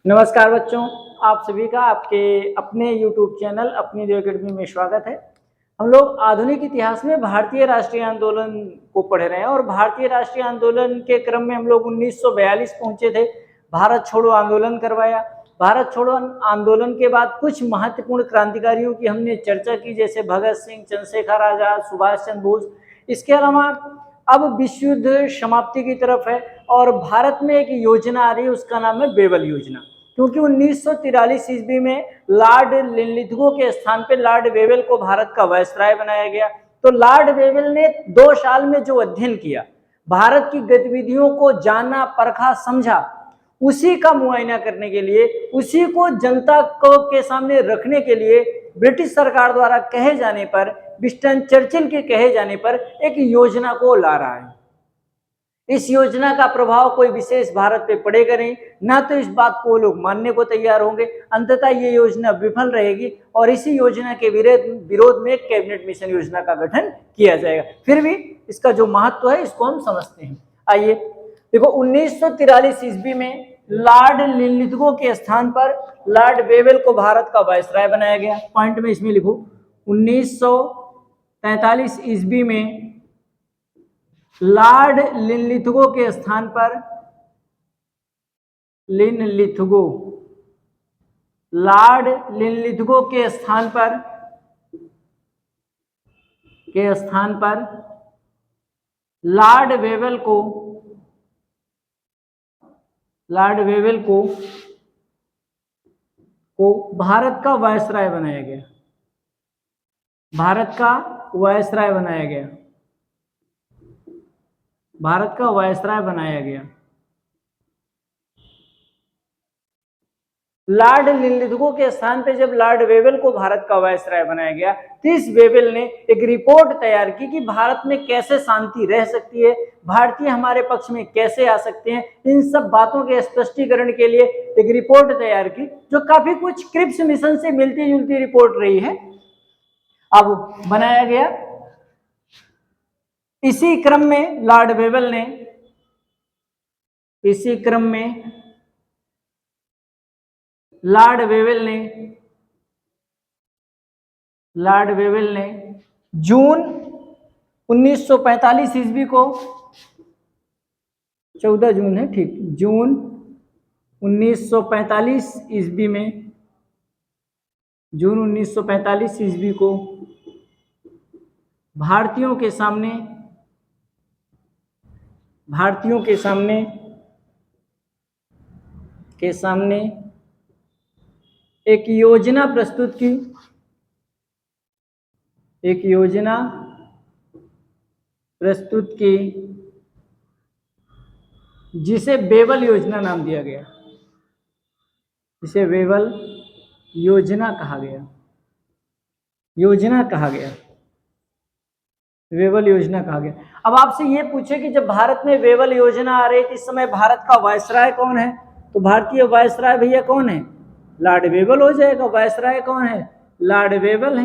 नमस्कार बच्चों, आप सभी का आपके अपने YouTube चैनल अपनी देव अकेडमी में स्वागत है। हम लोग आधुनिक इतिहास में भारतीय राष्ट्रीय आंदोलन को पढ़ रहे हैं और भारतीय राष्ट्रीय आंदोलन के क्रम में हम लोग 1942 पहुंचे थे। भारत छोड़ो आंदोलन करवाया। भारत छोड़ो आंदोलन के बाद कुछ महत्वपूर्ण क्रांतिकारियों की हमने चर्चा की, जैसे भगत सिंह, चंद्रशेखर आजाद, सुभाष चंद्र बोस। इसके अलावा अब विश्व युद्ध समाप्ति की तरफ है और भारत में एक योजना आ रही है, उसका नाम है बेबल योजना। क्योंकि 1943 ईस्वी में लॉर्ड लिनलिथगो के स्थान पे लॉर्ड वेवेल को भारत का वायसराय बनाया गया। तो लॉर्ड वेवेल ने 2 साल में जो अध्ययन किया, भारत की गतिविधियों को जाना, परखा, समझा, उसी का मुआयना करने के लिए, उसी को जनता को के सामने रखने के लिए ब्रिटिश सरकार द्वारा कहे जाने पर, विंस्टन चर्चिल के कहे जाने पर एक योजना को ला रहा है। इस योजना का प्रभाव कोई विशेष भारत पे पड़ेगा नहीं, ना तो इस बात को वो लोग मानने को तैयार होंगे। अंततः ये योजना विफल रहेगी और इसी योजना के विरोध में कैबिनेट मिशन योजना का गठन किया जाएगा। फिर भी इसका जो महत्व है इसको हम समझते हैं। आइए देखो, 1943 ईस्वी में लॉर्ड लिनलिथगो के स्थान पर लॉर्ड वेवेल को भारत का वायसराय बनाया गया। पॉइंट में इसमें लिखो, 1943 ईस्वी में लॉर्ड लिनलिथगो के स्थान पर लॉर्ड लिनलिथगो के स्थान पर लॉर्ड वेवेल को भारत का वायसराय बनाया गया। भारत का वायसराय बनाया गया। लॉर्ड लिनलिथगो के स्थान पे जब लॉर्ड वेवेल को भारत का वायसराय बनाया गया, तो इस वेवेल ने एक रिपोर्ट तैयार की कि भारत में कैसे शांति रह सकती है, भारतीय हमारे पक्ष में कैसे आ सकते हैं। इन सब बातों के स्पष्टीकरण के लिए एक रिपोर्ट तैयार की, जो काफी कुछ क्रिप्स मिशन से मिलती जुलती रिपोर्ट रही है। अब बनाया गया। इसी क्रम में लॉर्ड वेवेल ने जून 1945 ईस्वी को, 14 जून है, ठीक, जून 1945 ईस्वी को भारतीयों के सामने एक योजना प्रस्तुत की जिसे बेबल योजना नाम दिया गया। जिसे बेबल योजना कहा गया। अब आपसे ये पूछे कि जब भारत में बेबल योजना आ रही थी, इस समय भारत का वायसराय कौन है, तो भारतीय वायसराय भैया कौन है? लॉर्ड वेवेल हो जाएगा। वायसराय कौन है? लॉर्ड वेवेल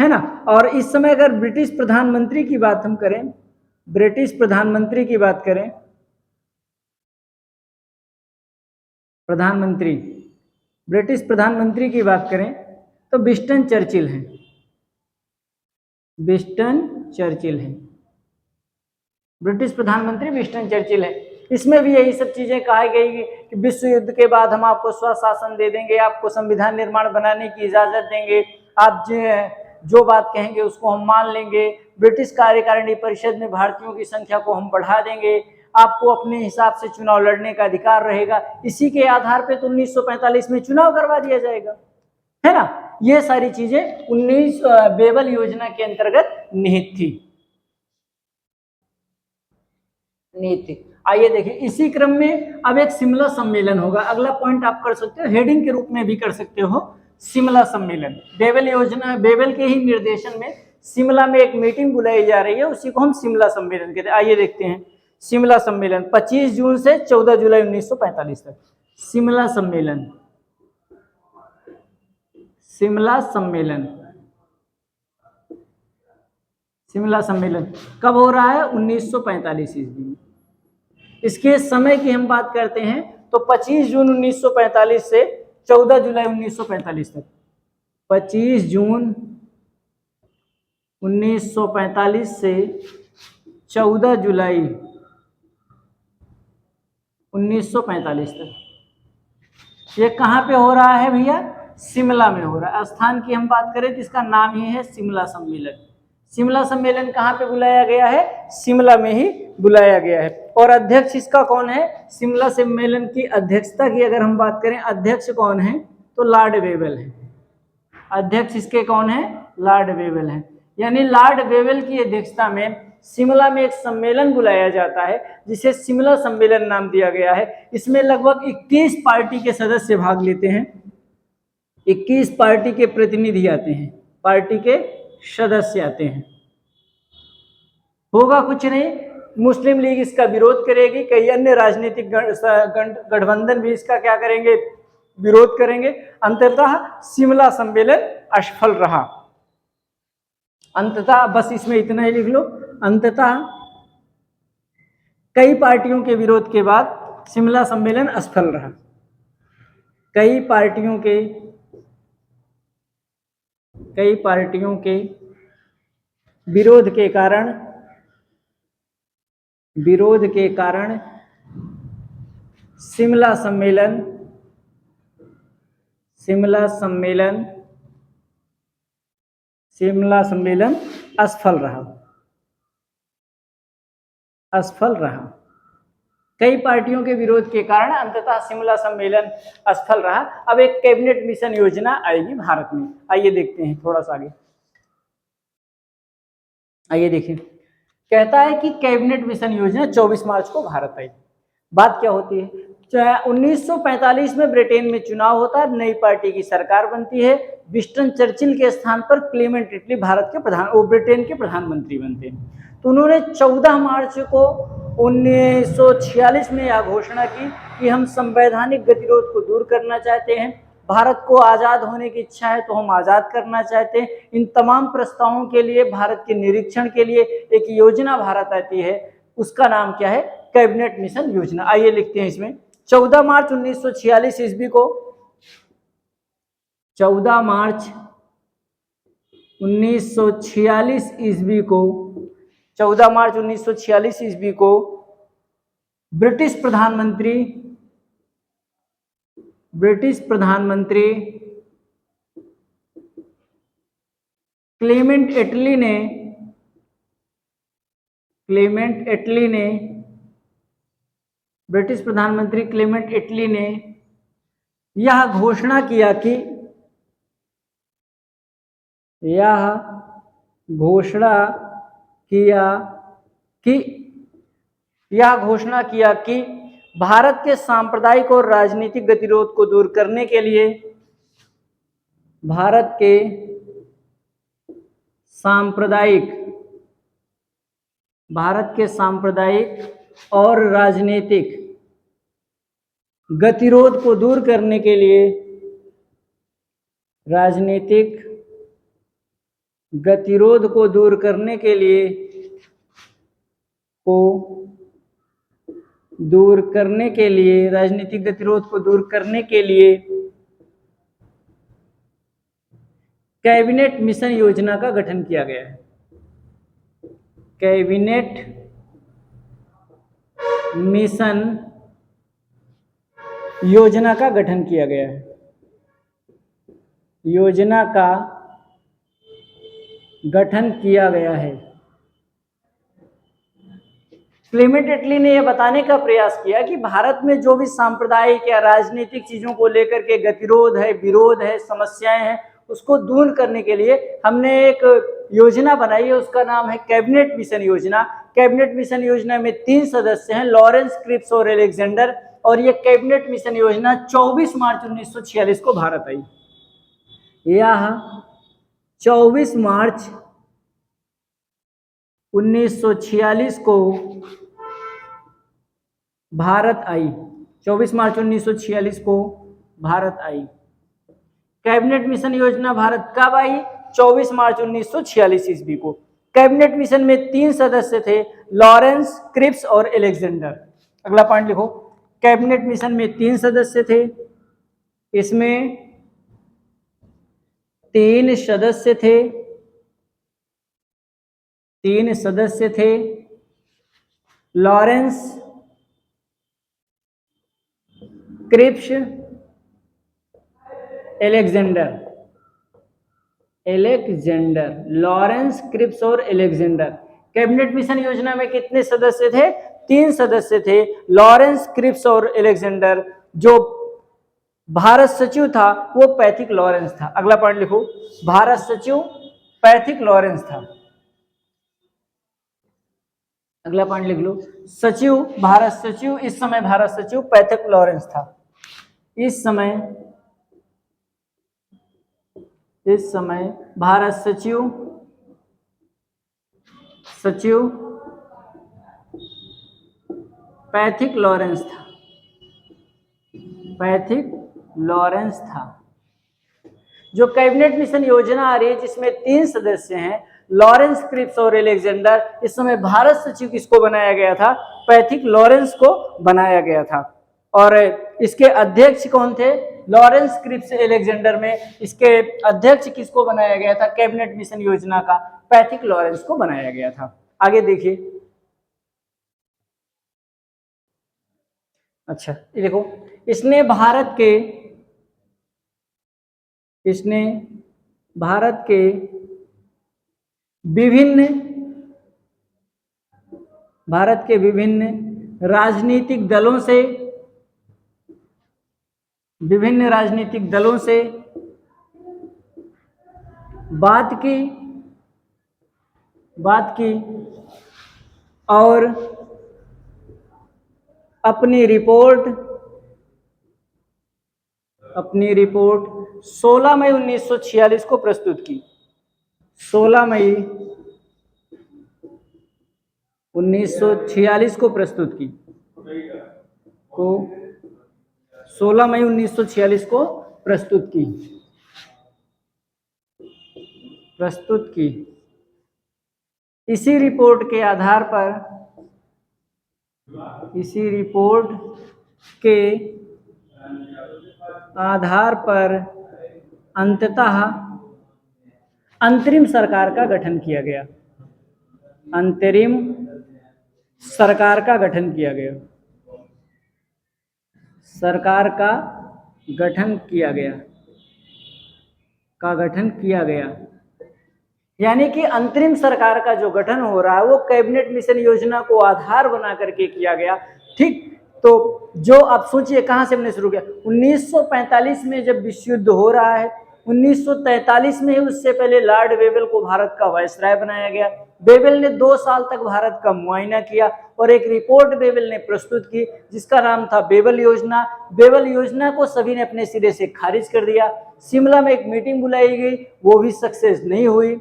है ना। और इस समय अगर ब्रिटिश प्रधानमंत्री की बात करें, ब्रिटिश प्रधानमंत्री की बात करें तो विंस्टन चर्चिल हैं। ब्रिटिश प्रधानमंत्री विंस्टन चर्चिल है। इसमें भी यही सब चीजें कही गई कि विश्व युद्ध के बाद हम आपको स्वशासन दे देंगे, आपको संविधान निर्माण बनाने की इजाजत देंगे, आप जो बात कहेंगे उसको हम मान लेंगे, ब्रिटिश कार्यकारिणी परिषद में भारतीयों की संख्या को हम बढ़ा देंगे, आपको अपने हिसाब से चुनाव लड़ने का अधिकार रहेगा। इसी के आधार पे तो 1945 में चुनाव करवा दिया जाएगा, है ना। ये सारी चीजें बेबल योजना के अंतर्गत निहित थी। आइए देखिए, इसी क्रम में अब एक शिमला सम्मेलन होगा। अगला पॉइंट आप कर सकते हो, हेडिंग के रूप में भी कर सकते हो, शिमला सम्मेलन। बेबल के ही निर्देशन में शिमला में एक मीटिंग बुलाई जा रही है, उसी को हम शिमला सम्मेलन कहते हैं। आइए देखते हैं, शिमला सम्मेलन 25 जून से 14 जुलाई 1945 तक। शिमला सम्मेलन कब हो रहा है? 1945 ईस्वी में। इसके समय की हम बात करते हैं तो 25 जून 1945 से 14 जुलाई 1945 तक। 25 जून 1945 से 14 जुलाई 1945 तक। ये कहाँ पे हो रहा है भैया? शिमला में हो रहा है। स्थान की हम बात करें तो इसका नाम ही है शिमला सम्मेलन। शिमला सम्मेलन कहाँ पे बुलाया गया है? शिमला में ही बुलाया गया है। और अध्यक्ष इसका कौन है? शिमला सम्मेलन की अध्यक्षता की अगर हम बात करें, अध्यक्ष कौन है? तो लॉर्ड वेवेल है। अध्यक्ष इसके कौन है? लॉर्ड वेवेल है। यानी लॉर्ड वेवेल की अध्यक्षता में शिमला में एक सम्मेलन बुलाया जाता है जिसे शिमला सम्मेलन नाम दिया गया है। इसमें लगभग 21 पार्टी के सदस्य भाग लेते हैं। 21 पार्टी के प्रतिनिधि आते हैं, पार्टी के सदस्य आते हैं। होगा कुछ नहीं, मुस्लिम लीग इसका विरोध करेगी, कई अन्य राजनीतिक गठबंधन भी इसका क्या करेंगे? विरोध करेंगे। अंततः शिमला सम्मेलन असफल रहा। अंततः बस इसमें इतना ही लिख लो, अंततः कई पार्टियों के विरोध के बाद शिमला सम्मेलन असफल रहा। कई पार्टियों के विरोध के कारण शिमला सम्मेलन असफल रहा। कई पार्टियों के विरोध के कारण अंततः शिमला सम्मेलन असफल रहा। अब एक कैबिनेट मिशन योजना आएगी भारत में। आइए देखते हैं थोड़ा सा आगे। आइए देखिए, कहता है कि कैबिनेट मिशन योजना 24 मार्च को भारत आई। बात क्या होती है? 1945 में ब्रिटेन में चुनाव होता है, नई पार्टी की सरकार बनती है। विंस्टन चर्चिल के स्थान पर क्लेमेंट एटली ब्रिटेन के प्रधानमंत्री बनते हैं। तो उन्होंने 14 मार्च को 1946 में यह घोषणा की कि हम संवैधानिक गतिरोध को दूर करना चाहते हैं, भारत को आज़ाद होने की इच्छा है तो हम आज़ाद करना चाहते हैं। इन तमाम प्रस्तावों के लिए, भारत के निरीक्षण के लिए एक योजना भारत आती है, उसका नाम क्या है? कैबिनेट मिशन योजना। आइए लिखते हैं इसमें। 14 मार्च 1946 ईस्वी को 14 मार्च 1946 ईस्वी को ब्रिटिश प्रधानमंत्री क्लेमेंट एटली ने यह घोषणा किया कि भारत के सांप्रदायिक और राजनीतिक गतिरोध को दूर करने के लिए भारत के सांप्रदायिक और राजनीतिक गतिरोध को दूर करने के लिए कैबिनेट मिशन योजना का गठन किया गया है। कैबिनेट मिशन योजना का गठन किया गया है। क्लेमेंट एटली ने यह बताने का प्रयास किया कि भारत में जो भी सांप्रदायिक या राजनीतिक चीजों को लेकर के गतिरोध है, विरोध है, समस्याएं हैं, उसको दूर करने के लिए हमने एक योजना बनाई है, उसका नाम है कैबिनेट मिशन योजना। कैबिनेट मिशन योजना में 3 सदस्य हैं, लॉरेंस, क्रिप्स और अलेक्जेंडर। और ये कैबिनेट मिशन योजना 24 मार्च 1946 को भारत आई। यह 24 मार्च 1946 को भारत आई। 24 मार्च 1946 को भारत आई। कैबिनेट मिशन योजना भारत कब आई? 24 मार्च 1946 ईस्वी को। कैबिनेट मिशन में 3 सदस्य थे, लॉरेंस, क्रिप्स और अलेक्जेंडर। अगला पॉइंट लिखो, कैबिनेट मिशन में 3 सदस्य थे, इसमें 3 सदस्य थे, 3 सदस्य थे, Lawrence, Cripps, Alexander, Lawrence, Cripps और एलेक्जेंडर। कैबिनेट मिशन योजना में कितने सदस्य थे? 3 सदस्य थे, लॉरेंस, क्रिप्स और एलेक्जेंडर। जो भारत सचिव था वो पैथिक लॉरेंस था। अगला पॉइंट लिखो, भारत सचिव पैथिक लॉरेंस था। अगला पॉइंट लिख लो, सचिव, भारत सचिव, इस समय भारत सचिव पैथिक लॉरेंस था। इस समय भारत सचिव पैथिक लॉरेंस था। जो कैबिनेट मिशन योजना आ रही है जिसमें 3 सदस्य हैं, लॉरेंस, क्रिप्स और एलेक्जेंडर, इस समय भारत सचिव किसको बनाया गया था? पैथिक लॉरेंस को बनाया गया था। और इसके अध्यक्ष कौन थे? लॉरेंस, क्रिप्स, एलेक्जेंडर में इसके अध्यक्ष किसको बनाया गया था? कैबिनेट मिशन योजना का पैथिक लॉरेंस को बनाया गया था। आगे देखिए, अच्छा ये देखो, इसने भारत के विभिन्न राजनीतिक दलों से बात की और अपनी रिपोर्ट 16 मई 1946 को प्रस्तुत की। 16 मई 1946 को प्रस्तुत की। 16 मई 1946 को प्रस्तुत की। इसी रिपोर्ट के आधार पर अंततः अंतरिम सरकार का गठन किया गया। सरकार का गठन किया गया। यानी कि अंतरिम सरकार का जो गठन हो रहा है वो कैबिनेट मिशन योजना को आधार बना करके किया गया। ठीक, तो जो आप सोचिए कहां से हमने शुरू किया, 1945 में जब विश्व युद्ध हो रहा है, 1943 में ही, उससे पहले लॉर्ड बेबल को भारत का वायसराय बनाया गया। बेबल ने 2 साल तक भारत का मुआयना किया और एक रिपोर्ट बेबल ने प्रस्तुत की जिसका नाम था बेबल योजना। बेबल योजना को सभी ने अपने सिरे से खारिज कर दिया। शिमला में एक मीटिंग बुलाई गई, वो भी सक्सेस नहीं हुई।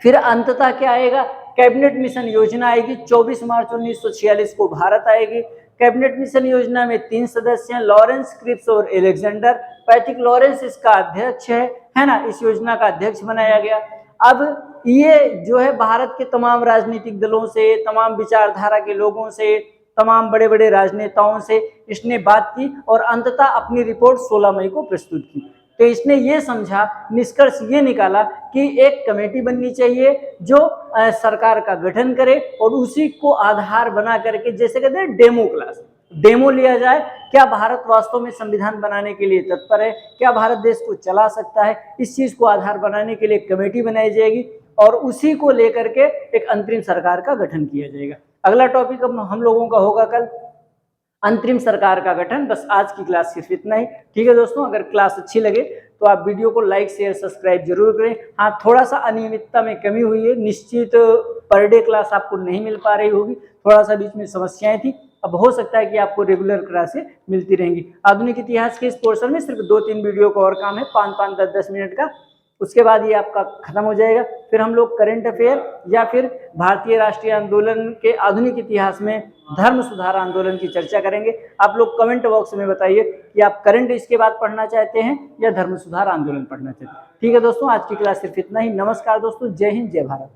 फिर अंततः क्या आएगा? कैबिनेट मिशन योजना आएगी। 24 मार्च 1946 को भारत आएगी। कैबिनेट मिशन योजना में 3 सदस्य हैं, लॉरेंस, क्रिप्स और एलेक्जेंडर। पैथिक लॉरेंस इसका अध्यक्ष है ना, इस योजना का अध्यक्ष बनाया गया। अब ये जो है भारत के तमाम राजनीतिक दलों से, तमाम विचारधारा के लोगों से, तमाम बड़े बड़े राजनेताओं से इसने बात की और अंततः अपनी रिपोर्ट 16 मई को प्रस्तुत की। तो इसने ये समझा, निष्कर्ष ये निकाला कि एक कमेटी बननी चाहिए जो सरकार का गठन करे और उसी को आधार बना करके, जैसे कहते हैं डेमो लिया जाए। क्या भारत वास्तव में संविधान बनाने के लिए तत्पर है? क्या भारत देश को चला सकता है? इस चीज को आधार बनाने के लिए कमेटी बनाई जाएगी और उसी को लेकर के एक अंतरिम सरकार का गठन किया जाएगा। अगला टॉपिक हम लोगों का होगा कल अंतरिम सरकार का गठन। बस आज की क्लास सिर्फ इतना ही। ठीक है दोस्तों, अगर क्लास अच्छी लगे तो आप वीडियो को लाइक, शेयर, सब्सक्राइब जरूर करें। हाँ, थोड़ा सा अनियमितता में कमी हुई है, निश्चित पर डे क्लास आपको नहीं मिल पा रही होगी, थोड़ा सा बीच में समस्याएं थी। अब हो सकता है कि आपको रेगुलर क्लासें मिलती रहेंगी। आधुनिक इतिहास के इस पोर्शन में सिर्फ 2-3 वीडियो का और काम है, 5-5, 10-10 मिनट का। उसके बाद ये आपका खत्म हो जाएगा। फिर हम लोग करंट अफेयर या फिर भारतीय राष्ट्रीय आंदोलन के आधुनिक इतिहास में धर्म सुधार आंदोलन की चर्चा करेंगे। आप लोग कमेंट बॉक्स में बताइए कि आप करंट इसके बाद पढ़ना चाहते हैं या धर्म सुधार आंदोलन पढ़ना चाहते हैं। ठीक है दोस्तों, आज की क्लास सिर्फ इतना ही। नमस्कार दोस्तों, जय हिंद, जय भारत।